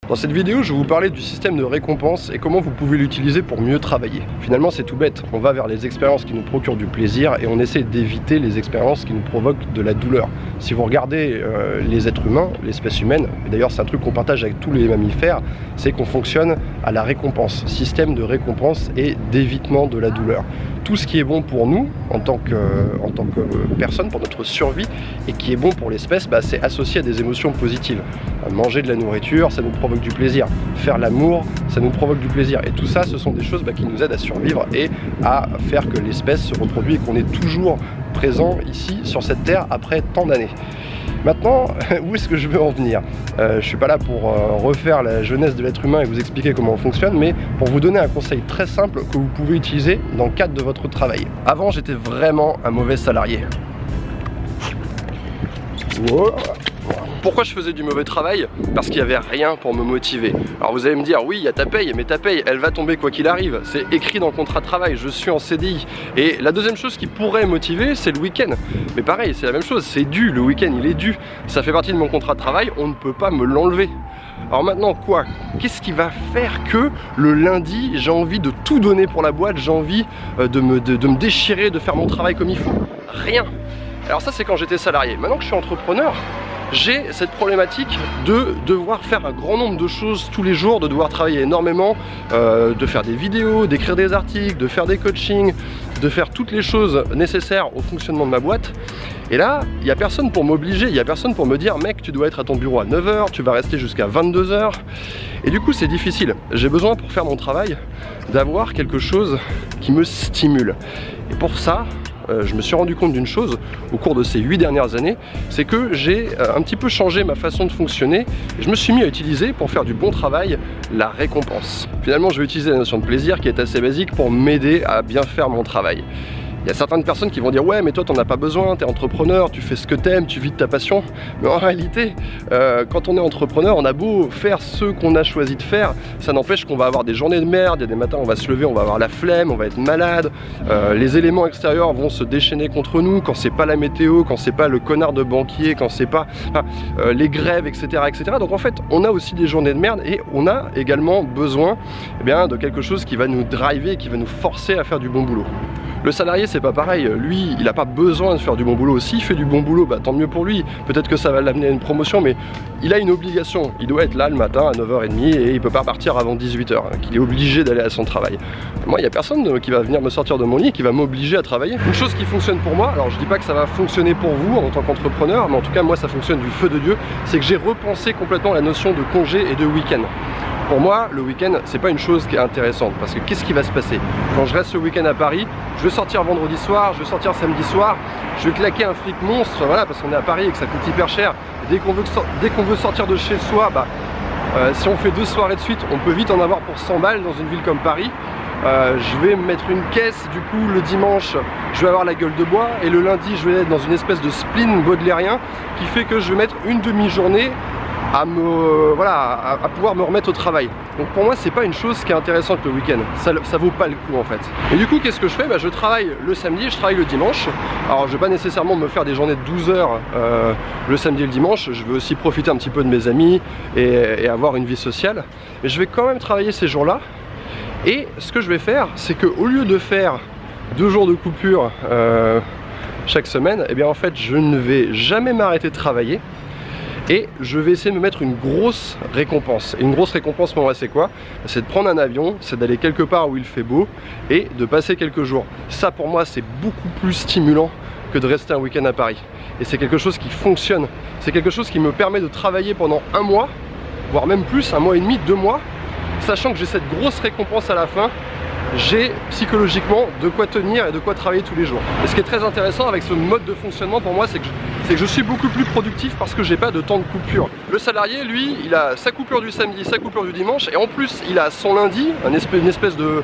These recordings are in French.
Dans cette vidéo, je vais vous parler du système de récompense et comment vous pouvez l'utiliser pour mieux travailler. Finalement, c'est tout bête. On va vers les expériences qui nous procurent du plaisir et on essaie d'éviter les expériences qui nous provoquent de la douleur. Si vous regardez les êtres humains, l'espèce humaine, et d'ailleurs c'est un truc qu'on partage avec tous les mammifères, c'est qu'on fonctionne à la récompense. Système de récompense et d'évitement de la douleur. Tout ce qui est bon pour nous, en tant que personne, pour notre survie, et qui est bon pour l'espèce, c'est associé à des émotions positives. Manger de la nourriture, ça nous provoque du plaisir. Faire l'amour, ça nous provoque du plaisir. Et tout ça, ce sont des choses qui nous aident à survivre et à faire que l'espèce se reproduit et qu'on est toujours présent ici, sur cette terre, après tant d'années. Maintenant, où est-ce que je veux en venir? Je suis pas là pour refaire la jeunesse de l'être humain et vous expliquer comment on fonctionne, mais pour vous donner un conseil très simple que vous pouvez utiliser dans le cadre de votre travail. Avant, j'étais vraiment un mauvais salarié. Wow. Pourquoi je faisais du mauvais travail? Parce qu'il n'y avait rien pour me motiver. Alors vous allez me dire, oui, il y a ta paye, mais ta paye, elle va tomber quoi qu'il arrive. C'est écrit dans le contrat de travail, je suis en CDI. Et la deuxième chose qui pourrait motiver, c'est le week-end. Mais pareil, c'est la même chose, c'est dû, le week-end il est dû. Ça fait partie de mon contrat de travail, on ne peut pas me l'enlever. Alors maintenant quoi? Qu'est-ce qui va faire que le lundi, j'ai envie de tout donner pour la boîte, j'ai envie de me déchirer, de faire mon travail comme il faut? Rien. Alors ça c'est quand j'étais salarié. Maintenant que je suis entrepreneur, j'ai cette problématique de devoir faire un grand nombre de choses tous les jours, de devoir travailler énormément, de faire des vidéos, d'écrire des articles, de faire des coachings, de faire toutes les choses nécessaires au fonctionnement de ma boîte. Et là, il n'y a personne pour m'obliger, il n'y a personne pour me dire mec, tu dois être à ton bureau à 9 h, tu vas rester jusqu'à 22 h. Et du coup, c'est difficile. J'ai besoin pour faire mon travail d'avoir quelque chose qui me stimule. Et pour ça, je me suis rendu compte d'une chose au cours de ces 8 dernières années, c'est que j'ai un petit peu changé ma façon de fonctionner et je me suis mis à utiliser pour faire du bon travail la récompense. Finalement, je vais utiliser la notion de plaisir qui est assez basique pour m'aider à bien faire mon travail. Il y a certaines personnes qui vont dire ouais mais toi t'en as pas besoin, t'es entrepreneur, tu fais ce que t'aimes, tu vis de ta passion. Mais en réalité, quand on est entrepreneur, on a beau faire ce qu'on a choisi de faire, ça n'empêche qu'on va avoir des journées de merde, il y a des matins on va se lever, on va avoir la flemme, on va être malade, les éléments extérieurs vont se déchaîner contre nous quand c'est pas la météo, quand c'est pas le connard de banquier, quand c'est pas les grèves, etc., etc. Donc en fait, on a aussi des journées de merde et on a également besoin de quelque chose qui va nous driver, qui va nous forcer à faire du bon boulot. Le salarié c'est pas pareil, lui il n'a pas besoin de faire du bon boulot. S'il fait du bon boulot, tant mieux pour lui, peut-être que ça va l'amener à une promotion, mais il a une obligation, il doit être là le matin à 9 h 30 et il peut pas partir avant 18 h, qu'il est obligé d'aller à son travail. Moi il n'y a personne qui va venir me sortir de mon lit et qui va m'obliger à travailler. Une chose qui fonctionne pour moi, alors je dis pas que ça va fonctionner pour vous en tant qu'entrepreneur, mais en tout cas moi ça fonctionne du feu de Dieu, c'est que j'ai repensé complètement la notion de congé et de week-end. Pour moi, le week-end, c'est pas une chose qui est intéressante parce que qu'est-ce qui va se passer? Quand je reste ce week-end à Paris, je vais sortir vendredi soir, je vais sortir samedi soir, je vais claquer un fric monstre, voilà, parce qu'on est à Paris et que ça coûte hyper cher. Dès qu'on veut sortir de chez soi, si on fait 2 soirées de suite, on peut vite en avoir pour 100 balles dans une ville comme Paris. Je vais me mettre une caisse, du coup le dimanche je vais avoir la gueule de bois et le lundi je vais être dans une espèce de spleen baudelairien qui fait que je vais mettre une demi-journée à pouvoir me remettre au travail. Donc pour moi c'est pas une chose qui est intéressante le week-end, ça vaut pas le coup en fait. Et du coup qu'est-ce que je fais? Je travaille le samedi, je travaille le dimanche. Alors je vais pas nécessairement me faire des journées de 12 h le samedi et le dimanche, je veux aussi profiter un petit peu de mes amis et avoir une vie sociale. Mais je vais quand même travailler ces jours-là. Et ce que je vais faire, c'est que au lieu de faire 2 jours de coupure chaque semaine, en fait je ne vais jamais m'arrêter de travailler. Et je vais essayer de me mettre une grosse récompense. Et une grosse récompense pour moi c'est quoi? C'est de prendre un avion, c'est d'aller quelque part où il fait beau et de passer quelques jours. Ça pour moi c'est beaucoup plus stimulant que de rester un week-end à Paris. Et c'est quelque chose qui fonctionne. C'est quelque chose qui me permet de travailler pendant 1 mois, voire même plus, 1 mois et demi, 2 mois, sachant que j'ai cette grosse récompense à la fin. J'ai psychologiquement de quoi tenir et de quoi travailler tous les jours. Et ce qui est très intéressant avec ce mode de fonctionnement pour moi, c'est que je suis beaucoup plus productif parce que j'ai pas de temps de coupure. Le salarié, lui, il a sa coupure du samedi, sa coupure du dimanche, et en plus il a son lundi, une espèce de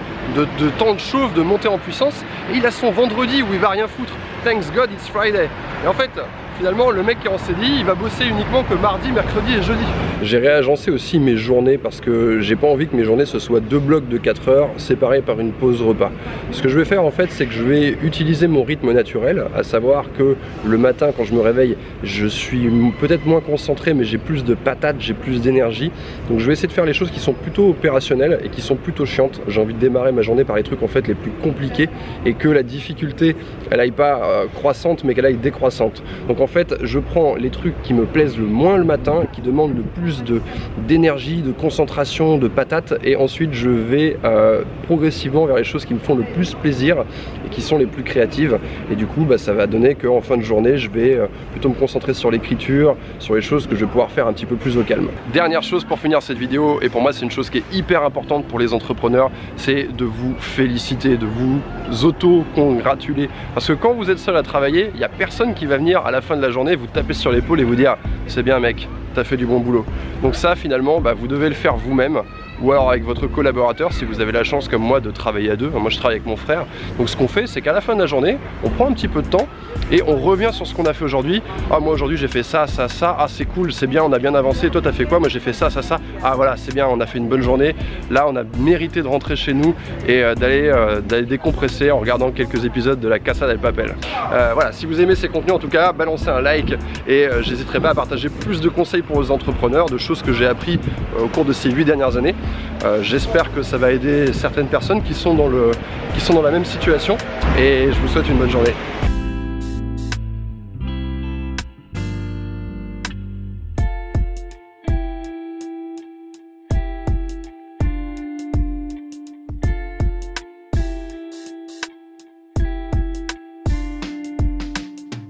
temps de chauffe, de montée en puissance, et il a son vendredi où il va rien foutre. Thanks God it's Friday. Et en fait, finalement le mec qui est en CDI il va bosser uniquement que mardi, mercredi et jeudi. J'ai réagencé aussi mes journées parce que j'ai pas envie que mes journées ce soit 2 blocs de 4 heures séparés par une pause repas. Ce que je vais faire en fait, c'est que je vais utiliser mon rythme naturel, à savoir que le matin quand je me réveille, je suis peut-être moins concentré mais j'ai plus de patates, j'ai plus d'énergie. Donc je vais essayer de faire les choses qui sont plutôt opérationnelles et qui sont plutôt chiantes. J'ai envie de démarrer ma journée par les trucs en fait les plus compliqués et que la difficulté elle aille pas croissante mais qu'elle aille décroissante. Donc en fait je prends les trucs qui me plaisent le moins le matin, qui demandent le plus d'énergie, de concentration, de patates, et ensuite je vais progressivement vers les choses qui me font le plus plaisir et qui sont les plus créatives. Et du coup ça va donner qu'en fin de journée je vais plutôt me concentrer sur l'écriture, sur les choses que je vais pouvoir faire un petit peu plus au calme. Dernière chose pour finir cette vidéo, et pour moi c'est une chose qui est hyper importante pour les entrepreneurs, c'est de vous féliciter, de vous auto-congratuler. Parce que quand vous êtes seul à travailler, il n'y a personne qui va venir à la fin de la journée vous taper sur l'épaule et vous dire c'est bien mec, t'as fait du bon boulot. Donc ça finalement vous devez le faire vous-même, ou alors avec votre collaborateur si vous avez la chance comme moi de travailler à deux. Moi je travaille avec mon frère. Donc ce qu'on fait c'est qu'à la fin de la journée on prend un petit peu de temps et on revient sur ce qu'on a fait aujourd'hui. Ah moi aujourd'hui j'ai fait ça, ça, ça, ah c'est cool, c'est bien, on a bien avancé. Toi t'as fait quoi? Moi j'ai fait ça, ça, ça. Ah voilà c'est bien, on a fait une bonne journée. Là on a mérité de rentrer chez nous et d'aller décompresser en regardant quelques épisodes de la Casa del Papel. Voilà, si vous aimez ces contenus en tout cas balancez un like et j'hésiterai pas à partager plus de conseils pour les entrepreneurs, de choses que j'ai appris au cours de ces 8 dernières années. J'espère que ça va aider certaines personnes qui sont dans la même situation, et je vous souhaite une bonne journée.